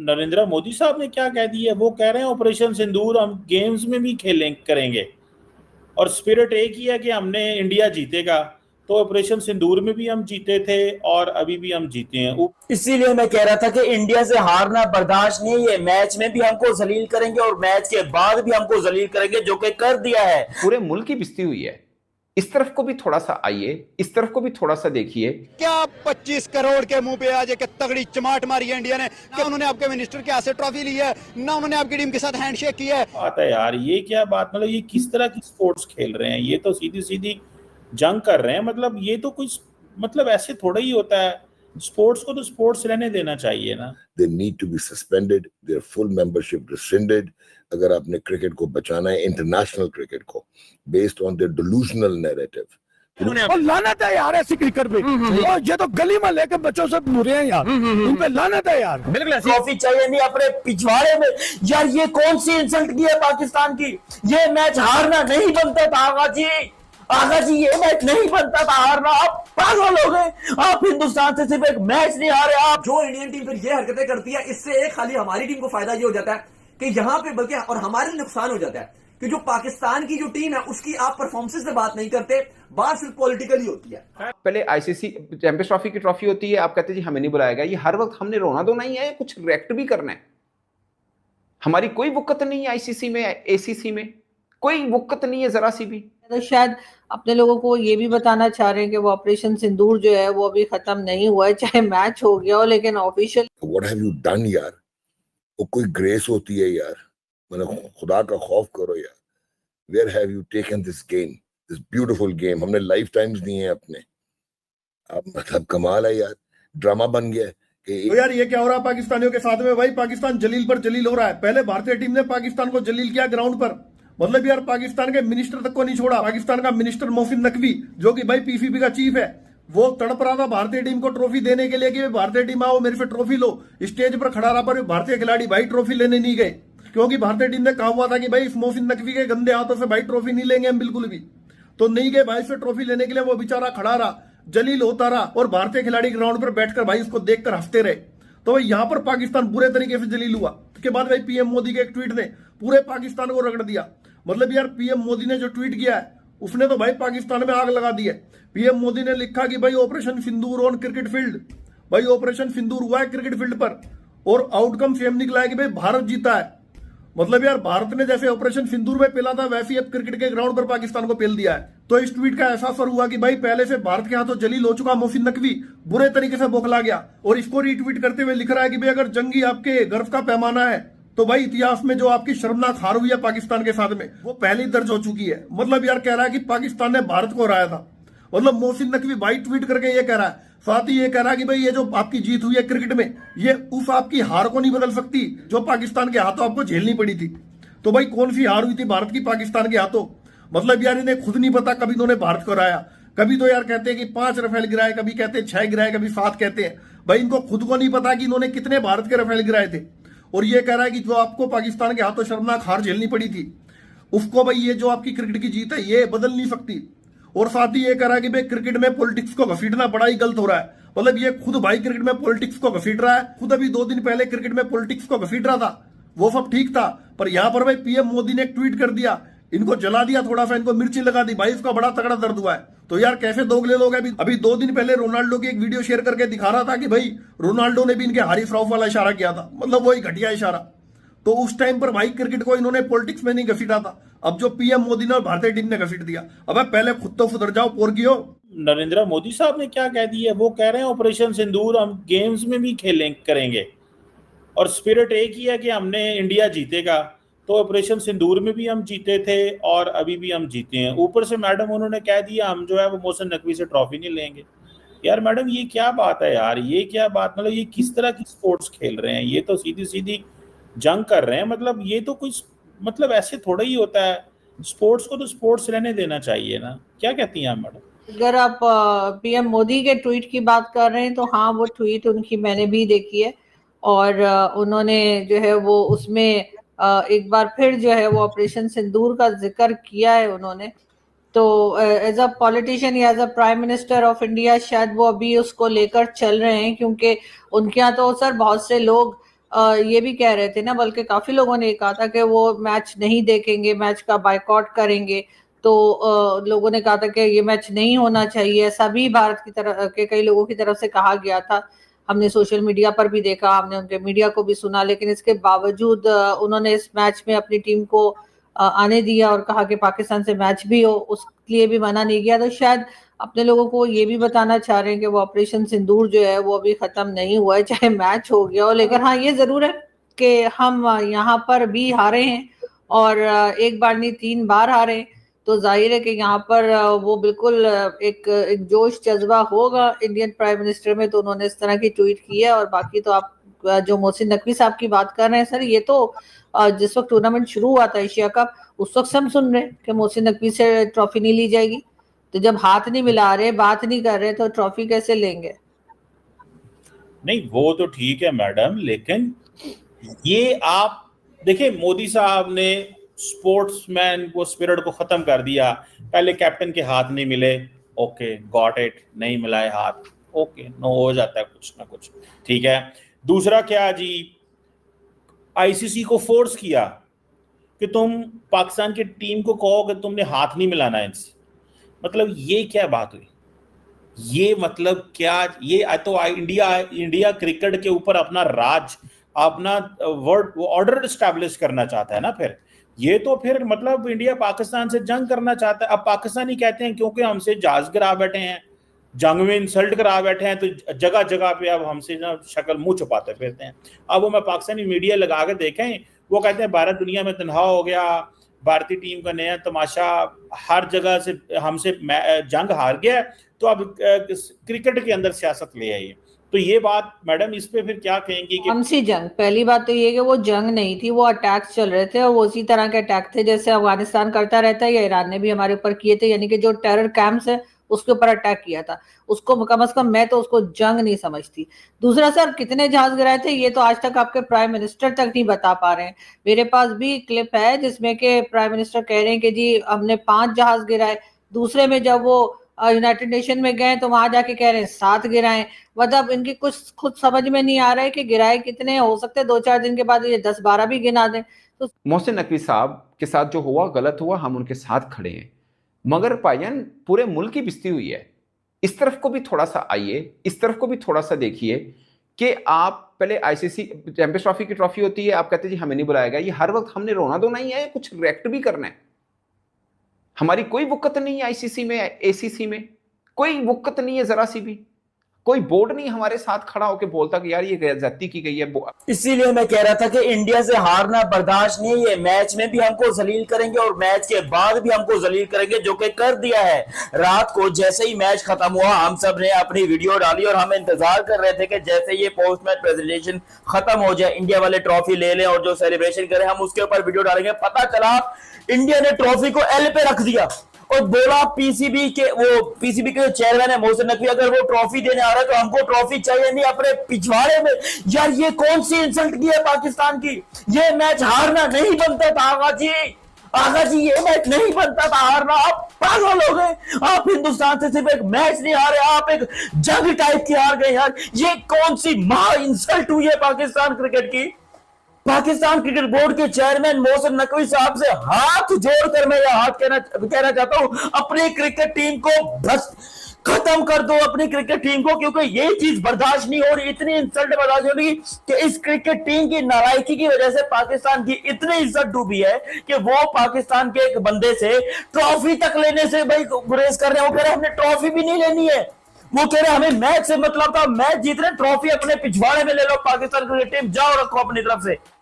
नरेंद्र मोदी साहब ने क्या कह दिया है, वो कह रहे हैं ऑपरेशन सिंदूर हम गेम्स में भी करेंगे और स्पिरिट एक ही है कि हमने इंडिया जीतेगा। तो ऑपरेशन सिंदूर में भी हम जीते थे और अभी भी हम जीते हैं। इसीलिए मैं कह रहा था कि इंडिया से हारना बर्दाश्त नहीं है, मैच में भी हमको जलील करेंगे और मैच के बाद भी हमको जलील करेंगे, जो कि कर दिया है। पूरे मुल्क की बिस्ती हुई है। इस तरफ को भी थोड़ा सा आइए, इस तरफ को भी थोड़ा सा देखिए। क्या 25 करोड़ के मुंह पे आज एक तगड़ी चमाट मारी है इंडिया ने? क्या उन्होंने आपके मिनिस्टर के हाथ से ट्रॉफी ली है ना? उन्होंने आपकी टीम के साथ हैंडशेक किया है? बात है यार, ये क्या बात, मतलब ये किस तरह की स्पोर्ट्स खेल रहे हैं? ये तो सीधी सीधी जंग कर रहे हैं। मतलब ये तो कुछ, मतलब ऐसे थोड़ा ही होता है। स्पोर्ट्स को तो स्पोर्ट्स रहने देना चाहिए ना। They need to be suspended, their full membership rescinded. अगर आपने क्रिकेट को बचाना है, इंटरनेशनल क्रिकेट को, based on their delusional narrative. और लानत है यार ऐसी क्रिकेट पे। और ये तो गली में लेकर बच्चों से बुरे हैं यार, इन पे लानत है यार। बिल्कुल ट्रॉफी चाहिए नहीं अपने पिछवाड़े में यार। ये कौन सी इंसल्ट की है पाकिस्तान की? ये मैच हारना नहीं बनता था आगा जी, ये मैच नहीं बनता था हारना। आप पागल हो गए। आप हिंदुस्तान से सिर्फ एक मैच नहीं हारे। आप जो इंडियन टीम फिर ये हरकतें करती है, इससे एक खाली हमारी टीम को फायदा ये हो जाता है कि यहाँ पे बल्कि और हमारे नुकसान हो जाता है कि जो पाकिस्तान की जो टीम है उसकी आप परफॉर्मेंस से बात नहीं करते, बात सिर्फ पॉलिटिकली होती है। पहले आईसीसी चैंपियंस ट्रॉफी की ट्रॉफी होती है, आप कहते जी हमें नहीं बुलाया गया। ये हर वक्त हमने रोना धोना ही है, कुछ रिएक्ट भी करना है। हमारी कोई वक़्त नहीं है आईसीसी में, एसीसी में कोई वक़्त नहीं है जरा सी भी। तो शायद अपने लोगों को ये भी बताना चाह रहे हैं कि वो ऑपरेशन सिंदूर जो है वो अभी खत्म नहीं हुआ है, चाहे मैच हो गया हो, लेकिन official What have you done यार? वो कोई ग्रेस होती है यार? मतलब खुदा का खौफ करो यार। Where have you taken this game, this beautiful game? हमने लाइफ टाइम्स दिए हैं अपने। अब मतलब कमाल है यार, ड्रामा बन गया है कि तो यार ये क्या हो रहा है पाकिस्तानियों के साथ में? भाई पाकिस्तान जलील पर जलील हो रहा है। पहले भारतीय टीम ने पाकिस्तान को जलील किया ग्राउंड पर, मतलब यार पाकिस्तान के मिनिस्टर तक को नहीं छोड़ा। पाकिस्तान का मिनिस्टर मोहसिन नकवी, जो कि भाई पीसीबी का चीफ है, वो तड़प रहा था भारतीय टीम को ट्रॉफी देने के लिए कि भारतीय टीम आओ मेरे से ट्रॉफी लो। स्टेज पर खड़ा रहा, पर भारतीय खिलाड़ी भाई ट्रॉफी लेने नहीं गए, क्योंकि भारतीय टीम ने कहा हुआ था कि भाई इस मोहसिन नकवी के गंदे हाथों से भाई ट्रॉफी नहीं लेंगे हम बिल्कुल भी। तो नहीं गए भाई से ट्रॉफी लेने के लिए। वो बेचारा खड़ा रहा, जलील होता रहा, और भारतीय खिलाड़ी ग्राउंड पर बैठकर भाई उसको देखकर हंसते रहे। तो भाई यहाँ पर पाकिस्तान बुरे तरीके से जलील हुआ। उसके बाद भाई पीएम मोदी के एक ट्वीट ने पूरे पाकिस्तान को रगड़ दिया। मतलब यार पीएम मोदी ने जो ट्वीट किया है उसने तो भाई पाकिस्तान में आग लगा दी है। पीएम मोदी ने लिखा कि भाई operation Sindoor on cricket field. भाई ऑपरेशन सिंदूर हुआ है क्रिकेट फील्ड पर, और आउटकम सेम निकला है कि भाई भारत जीता है। मतलब यार भारत ने जैसे ऑपरेशन सिंदूर में पेला था, वैसे ही अब क्रिकेट के ग्राउंड पर पाकिस्तान को पेल दिया है। तो इस ट्वीट का ऐसा असर हुआ कि भाई पहले से भारत के हाथों जलील हो चुका मोहसिन नकवी बुरे तरीके से बौखला गया, और इसको रीट्वीट करते हुए लिख रहा है कि भाई अगर जंगी आपके गर्व का पैमाना है तो भाई इतिहास में जो आपकी शर्मनाक हार हुई है पाकिस्तान के साथ में, वो पहले ही दर्ज हो चुकी है। मतलब यार कह रहा है कि पाकिस्तान ने भारत को हराया था। मतलब मोहसिन नकवी भाई ट्वीट करके ये कह रहा है, साथ ही ये कह रहा है कि भाई ये जो आपकी जीत हुई है क्रिकेट में, ये उस आपकी हार को नहीं बदल सकती जो पाकिस्तान के हाथों आपको झेलनी पड़ी थी। तो भाई कौन सी हार हुई थी भारत की पाकिस्तान के हाथों? मतलब यार इन्हें खुद नहीं पता कभी इन्होंने भारत को हराया। कभी तो यार कहते हैं कि 5 रफेल गिराए, कभी कहते हैं 6 गिराए, कभी 7 कहते हैं। भाई इनको खुद को नहीं पता कि इन्होंने कितने भारत के रफेल गिराए थे। और ये कह रहा है कि जो आपको पाकिस्तान के हाथों शर्मनाक हार झेलनी पड़ी थी, उसको भाई ये जो आपकी क्रिकेट की जीत है ये बदल नहीं सकती। और साथ ही ये कह रहा है कि भाई क्रिकेट में पॉलिटिक्स को घसीटना बड़ा ही गलत हो रहा है। मतलब ये खुद भाई क्रिकेट में पॉलिटिक्स को घसीट रहा है। खुद अभी 2 दिन पहले क्रिकेट में पॉलिटिक्स को घसीट रहा था, वो सब ठीक था। पर यहां पर भाई पीएम मोदी ने एक ट्वीट कर दिया, इनको जला दिया, थोड़ा सा इनको मिर्ची लगा दी। भाई इसका बड़ा तगड़ा दर्द हुआ है। तो यार कैसे दोगले लोग हैं। अभी 2 दिन पहले रोनाल्डो की एक वीडियो शेयर करके दिखा रहा था कि भाई रोनाल्डो ने भी इनके हारी फ्रॉफ वाला इशारा किया था, मतलब वही घटिया इशारा। तो उस टाइम पर भाई क्रिकेट को इन्होंने पॉलिटिक्स में नहीं घसीटा था। अब जो पीएम मोदी ने और भारतीय टीम ने घसीट दिया। अब पहले खुद तो सुधर जाओ पोरगियो। नरेंद्र मोदी साहब ने क्या कह दिया है, वो कह रहे हैं ऑपरेशन सिंदूर हम गेम्स में भी करेंगे और स्पिरिट एक ही है कि हमने इंडिया जीतेगा। तो ऑपरेशन सिंदूर में भी हम जीते थे और अभी भी हम जीते हैं। ऊपर से मैडम उन्होंने कह दिया हम जो है वो मोहसिन नकवी से ट्रॉफी नहीं लेंगे। यार मैडम ये क्या बात है यार, ये क्या बात, मतलब ये किस तरह की स्पोर्ट्स खेल रहे हैं? ये तो सीधी सीधी जंग कर रहे हैं। मतलब ये तो कुछ, मतलब ऐसे थोड़ा ही होता है। स्पोर्ट्स को तो स्पोर्ट्स रहने देना चाहिए ना। क्या कहती हैं आप मैडम? अगर आप पीएम मोदी के ट्वीट की बात कर रहे हैं तो हाँ, वो ट्वीट उनकी मैंने भी देखी है, और उन्होंने जो है वो उसमें एक बार फिर जो है वो ऑपरेशन सिंदूर का जिक्र किया है उन्होंने। तो एज अ पॉलिटिशियन या as a prime minister of India शायद वो अभी उसको लेकर चल रहे हैं, क्योंकि उनके यहाँ तो सर बहुत से लोग ये भी कह रहे थे ना, बल्कि काफी लोगों ने कहा था कि वो मैच नहीं देखेंगे, मैच का बायकॉट करेंगे। तो लोगों ने कहा था कि ये मैच नहीं होना चाहिए, ऐसा भी भारत की तरफ के कई लोगों की तरफ से कहा गया था। हमने सोशल मीडिया पर भी देखा, हमने उनके मीडिया को भी सुना, लेकिन इसके बावजूद उन्होंने इस मैच में अपनी टीम को आने दिया और कहा कि पाकिस्तान से मैच भी हो, उसके लिए भी मना नहीं किया। तो शायद अपने लोगों को ये भी बताना चाह रहे हैं कि वो ऑपरेशन सिंदूर जो है वो अभी खत्म नहीं हुआ है, चाहे मैच हो गया हो। लेकिन हाँ, ये जरूर है कि हम यहाँ पर भी हारे हैं, और एक बार नहीं 3 बार हारे। तो जाहिर है कि यहाँ पर वो बिल्कुल एक जोश जज्बा होगा इंडियन प्राइम मिनिस्टर में, तो उन्होंने इस तरह की ट्वीट की है। और बाकी तो आप जो मोहसिन नकवी साहब की बात कर रहे हैं सर, ये तो जिस वक्त टूर्नामेंट शुरू हुआ था एशिया कप, उस वक्त से हम सुन रहे हैं कि मोहसिन नकवी से ट्रॉफी नहीं ली जाएगी। तो जब हाथ नहीं मिला रहे, बात नहीं कर रहे, तो ट्रॉफी कैसे लेंगे? नहीं, वो तो ठीक है मैडम, लेकिन ये आप देखिए, मोदी साहब ने स्पोर्ट्समैन को स्पिरिट को खत्म कर दिया। पहले कैप्टन के हाथ नहीं मिले, ओके गॉट इट, नहीं मिलाए हाथ, ओके नो, हो जाता है कुछ ना कुछ, ठीक है। दूसरा क्या जी, आईसीसी को फोर्स किया कि तुम पाकिस्तान की टीम को कहो कि तुमने हाथ नहीं मिलाना है इनसे। मतलब ये क्या बात हुई? ये मतलब क्या? ये तो इंडिया क्रिकेट के ऊपर अपना राज, अपना वर्ड ऑर्डर एस्टैब्लिश करना चाहता है ना। फिर ये तो फिर मतलब इंडिया पाकिस्तान से जंग करना चाहता है। अब पाकिस्तानी कहते हैं क्योंकि हमसे जहाज गिरा बैठे हैं, जंग में इंसल्ट करा बैठे हैं, तो जगह जगह पे अब हमसे ना शक्ल मुंह छुपाते फिरते हैं। अब वो मैं पाकिस्तानी मीडिया लगा के देखें, वो कहते हैं भारत दुनिया में तन्हा हो गया, भारतीय टीम का नया तमाशा, हर जगह से हमसे जंग हार गया, तो अब क्रिकेट के अंदर सियासत ले आइए। तो ये बात मैडम, इस पे फिर क्या कहेंगी कि कौन सी जंग? पहली बात तो ये कि वो जंग नहीं थी, वो अटैक्स चल रहे थे, और वो उसी तरह के अटैक थे जैसे अफगानिस्तान करता रहता है या ईरान ने भी हमारे ऊपर किए थे। यानी कि जो टेरर कैंप्स है उसके ऊपर अटैक किया था, उसको कम से कम मैं तो उसको जंग नहीं समझती। दूसरा सर, कितने जहाज गिराए थे ये तो आज तक आपके प्राइम मिनिस्टर तक नहीं बता पा रहे हैं। मेरे पास भी क्लिप है जिसमें कि प्राइम मिनिस्टर कह रहे हैं कि जी हमने 5 जहाज गिराए। दूसरे में जब वो यूनाइटेड नेशन में गए तो वहां जाके कह रहे हैं 7 गिराए। मतलब इनकी कुछ खुद समझ में नहीं आ रहा है कि गिराए कितने। हो सकते हैं 2-4 दिन के बाद ये 10-12 भी गिना दें। तो मोहसिन नकवी साहब के साथ जो हुआ गलत हुआ, हम उनके साथ खड़े हैं, मगर भाईजान पूरे मुल्क की बिस्ती हुई है। इस तरफ को भी थोड़ा सा आइए, इस तरफ को भी थोड़ा सा देखिए कि आप पहले आईसीसी चैंपियंस ट्रॉफी की ट्रॉफी होती है, आप कहते हैं जी हमें नहीं बुलाया गया। ये हर वक्त हमने रोना धोना ही है, कुछ रिएक्ट भी करना है। हमारी कोई वुकत नहीं है आईसीसी में, एसीसी में कोई वुकत नहीं है, जरा सी भी कोई बोर्ड नहीं हमारे साथ खड़ा होकर बोलता कि यार ये ज्यादती की गई है। इसीलिए मैं कह रहा था कि इंडिया से हारना बर्दाश्त नहीं है। ये मैच में भी हमको जलील करेंगे और मैच के बाद भी हमको जलील करेंगे, जो कि कर दिया है। रात को जैसे ही मैच खत्म हुआ, हम सब ने अपनी वीडियो डाली और हम इंतजार कर रहे थे कि जैसे ये पोस्ट मैच प्रेजेंटेशन खत्म हो जाए, इंडिया वाले ट्रॉफी ले लें और जो सेलिब्रेशन करें हम उसके ऊपर वीडियो डालेंगे। पता चला इंडिया ने ट्रॉफी को एल पे रख दिया और बोला पीसीबी के चेयरमैन है मोहसिन नकवी, अगर वो ट्रॉफी देने आ रहा है तो हमको ट्रॉफी चाहिए नहीं अपने पिछवाड़े में। यार ये कौन सी इंसल्ट की है पाकिस्तान की? ये मैच हारना नहीं बनता था आगा जी, ये मैच नहीं बनता था हारना। आप पागल हो गए, आप हिंदुस्तान से सिर्फ एक मैच नहीं हारे, आप एक जंग टाइप की हार गए। यार ये कौन सी महा इंसल्ट हुई है पाकिस्तान क्रिकेट की? पाकिस्तान क्रिकेट बोर्ड के चेयरमैन मोहसिन नकवी साहब से हाथ जोड़कर मैं यह कहना चाहता हूं, अपनी क्रिकेट टीम को बस खत्म कर दो, अपनी क्रिकेट टीम को, क्योंकि ये चीज बर्दाश्त नहीं हो रही। इतनी इंसल्ट बर्दाश्त हो रही कि इस क्रिकेट टीम की नालायकी की वजह से पाकिस्तान की इतनी इज्जत डूबी है कि वो पाकिस्तान के एक बंदे से ट्रॉफी तक लेने से भाई गुरेज कर रहे हैं। वो कह रहे हैं हमने ट्रॉफी भी नहीं लेनी है, वो कह रहे हैं हमें मैच से मतलब था, मैच जीत रहे, ट्रॉफी अपने पिछवाड़े में ले लो। पाकिस्तान क्रिकेट टीम जाओ, रखो अपनी तरफ से।